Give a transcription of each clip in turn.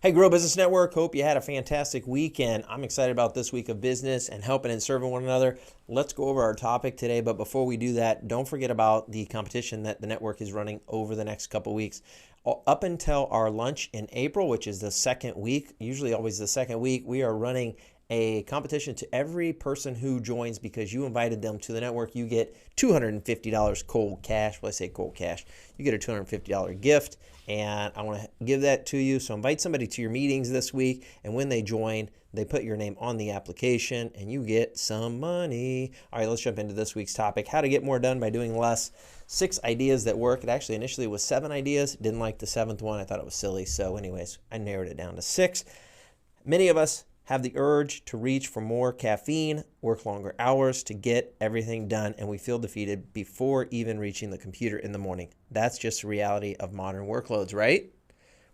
Hey, Grow Business Network. Hope you had a fantastic weekend. I'm excited about this week of business and helping and serving one another. Let's go over our topic today. But before we do that, don't forget about the competition that the network is running over the next couple weeks. Up until our lunch in April, which is the second week, usually always the second week, we are running a competition to every person who joins because you invited them to the network. You get $250 cold cash. Well, I say cold cash. You get a $250 gift, and I want to give that to you. So invite somebody to your meetings this week, and when they join, they put your name on the application, and you get some money. All right, let's jump into this week's topic, how to get more done by doing less. 6 ideas that work. It actually initially was 7 ideas. Didn't like the 7th one. I thought it was silly. So anyways, I narrowed it down to 6. Many of us have the urge to reach for more caffeine, work longer hours to get everything done, and we feel defeated before even reaching the computer in the morning. That's just the reality of modern workloads, right?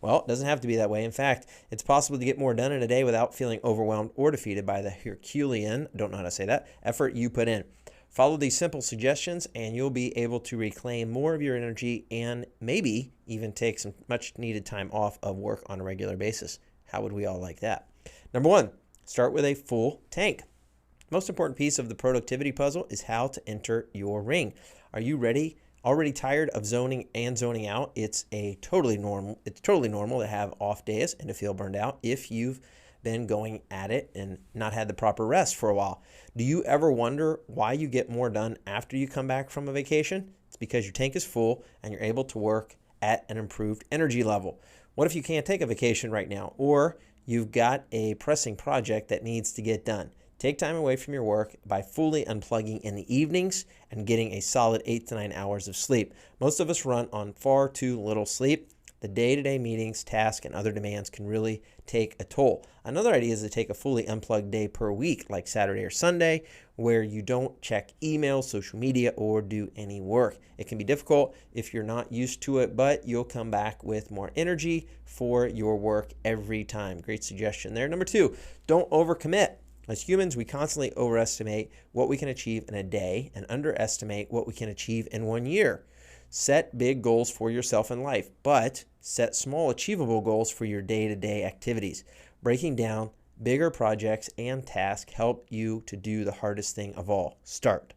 Well, it doesn't have to be that way. In fact, it's possible to get more done in a day without feeling overwhelmed or defeated by the Herculean, don't know how to say that, effort you put in. Follow these simple suggestions and you'll be able to reclaim more of your energy and maybe even take some much needed time off of work on a regular basis. How would we all like that? Number 1, start with a full tank. Most important piece of the productivity puzzle is how to enter your ring. Are you ready? Already tired of zoning out? It's totally normal to have off days and to feel burned out if you've been going at it and not had the proper rest for a while. Do you ever wonder why you get more done after you come back from a vacation? It's because your tank is full and you're able to work at an improved energy level. What if you can't take a vacation right now, or you've got a pressing project that needs to get done? Take time away from your work by fully unplugging in the evenings and getting a solid 8 to 9 hours of sleep. Most of us run on far too little sleep. The day-to-day meetings, tasks, and other demands can really take a toll. Another idea is to take a fully unplugged day per week, like Saturday or Sunday, where you don't check email, social media, or do any work. It can be difficult if you're not used to it, but you'll come back with more energy for your work every time. Great suggestion there. Number 2, don't overcommit. As humans, we constantly overestimate what we can achieve in a day and underestimate what we can achieve in 1 year. Set big goals for yourself in life, but set small achievable goals for your day-to-day activities. Breaking down bigger projects and tasks help you to do the hardest thing of all, start.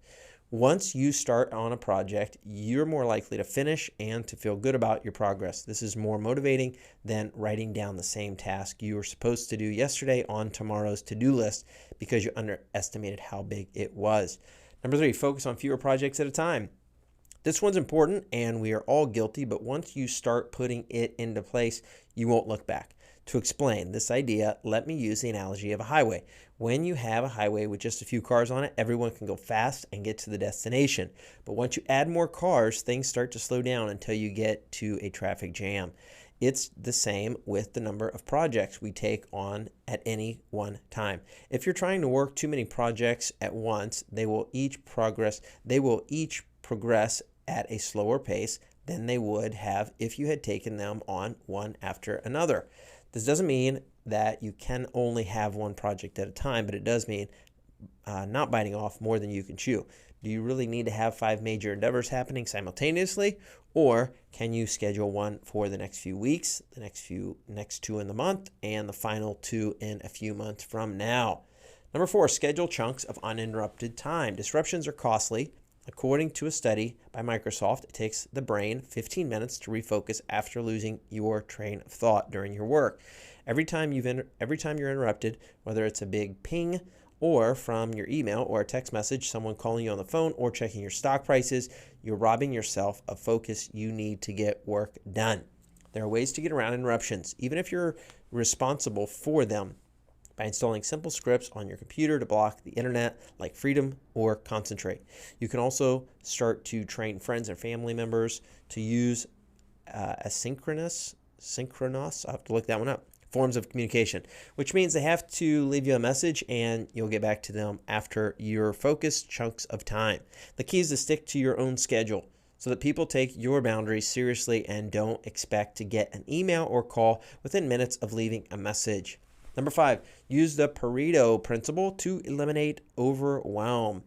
Once you start on a project, you're more likely to finish and to feel good about your progress. This is more motivating than writing down the same task you were supposed to do yesterday on tomorrow's to-do list because you underestimated how big it was. Number 3, focus on fewer projects at a time. This one's important and we are all guilty, but once you start putting it into place, you won't look back. To explain this idea, let me use the analogy of a highway. When you have a highway with just a few cars on it, everyone can go fast and get to the destination. But once you add more cars, things start to slow down until you get to a traffic jam. It's the same with the number of projects we take on at any one time. If you're trying to work too many projects at once, they will each progress at a slower pace than they would have if you had taken them on one after another. This doesn't mean that you can only have one project at a time, but it does mean not biting off more than you can chew. Do you really need to have 5 major endeavors happening simultaneously, or can you schedule one for the next few weeks, the next 2 in the month, and the final 2 in a few months from now? Number 4, schedule chunks of uninterrupted time. Disruptions are costly. According to a study by Microsoft, it takes the brain 15 minutes to refocus after losing your train of thought during your work. Every time you're interrupted, whether it's a big ping or from your email or a text message, someone calling you on the phone or checking your stock prices, you're robbing yourself of focus you need to get work done. There are ways to get around interruptions, even if you're responsible for them, by installing simple scripts on your computer to block the internet, like Freedom or Concentrate. You can also start to train friends and family members to use asynchronous, I'll have to look that one up, forms of communication, which means they have to leave you a message and you'll get back to them after your focused chunks of time. The key is to stick to your own schedule so that people take your boundaries seriously and don't expect to get an email or call within minutes of leaving a message. Number 5, use the Pareto principle to eliminate overwhelm.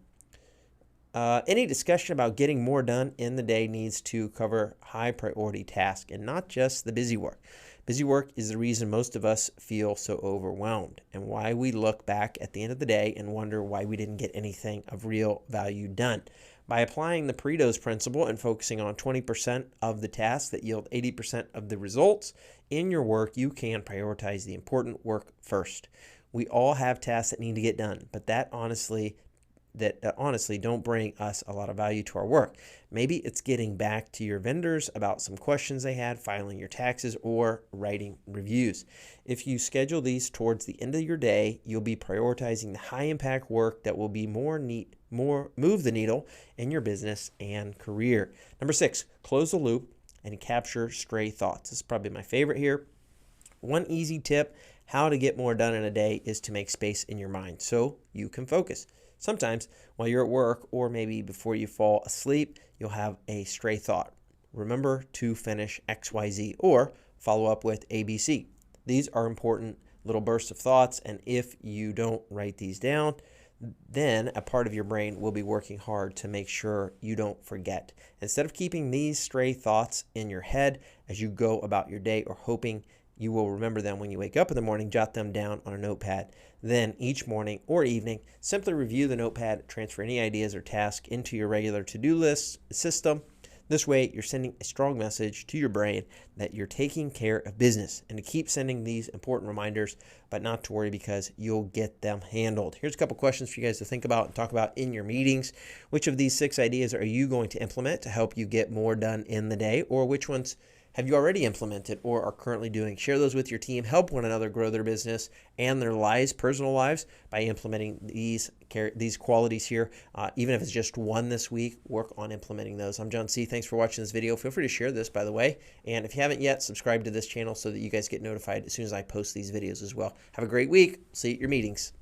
Any discussion about getting more done in the day needs to cover high priority tasks and not just the busy work. Busy work is the reason most of us feel so overwhelmed and why we look back at the end of the day and wonder why we didn't get anything of real value done. By applying the Pareto's principle and focusing on 20% of the tasks that yield 80% of the results in your work, you can prioritize the important work first. We all have tasks that need to get done, but that honestly don't bring us a lot of value to our work. Maybe it's getting back to your vendors about some questions they had, filing your taxes, or writing reviews. If you schedule these towards the end of your day, you'll be prioritizing the high impact work that will be move the needle in your business and career. Number 6, close the loop and capture stray thoughts. This is probably my favorite here. One easy tip how to get more done in a day is to make space in your mind so you can focus. Sometimes while you're at work or maybe before you fall asleep, you'll have a stray thought. Remember to finish XYZ or follow up with ABC. These are important little bursts of thoughts, and if you don't write these down, then a part of your brain will be working hard to make sure you don't forget. Instead of keeping these stray thoughts in your head as you go about your day or hoping you will remember them when you wake up in the morning, jot them down on a notepad. Then each morning or evening, simply review the notepad, transfer any ideas or tasks into your regular to-do list system. This way, you're sending a strong message to your brain that you're taking care of business, and to keep sending these important reminders, but not to worry because you'll get them handled. Here's a couple questions for you guys to think about and talk about in your meetings. Which of these 6 ideas are you going to implement to help you get more done in the day, or which ones have you already implemented or are currently doing? Share those with your team. Help one another grow their business and their lives, personal lives, by implementing these qualities here. Even if it's just one this week, work on implementing those. I'm John C. Thanks for watching this video. Feel free to share this, by the way. And if you haven't yet, subscribe to this channel so that you guys get notified as soon as I post these videos as well. Have a great week. See you at your meetings.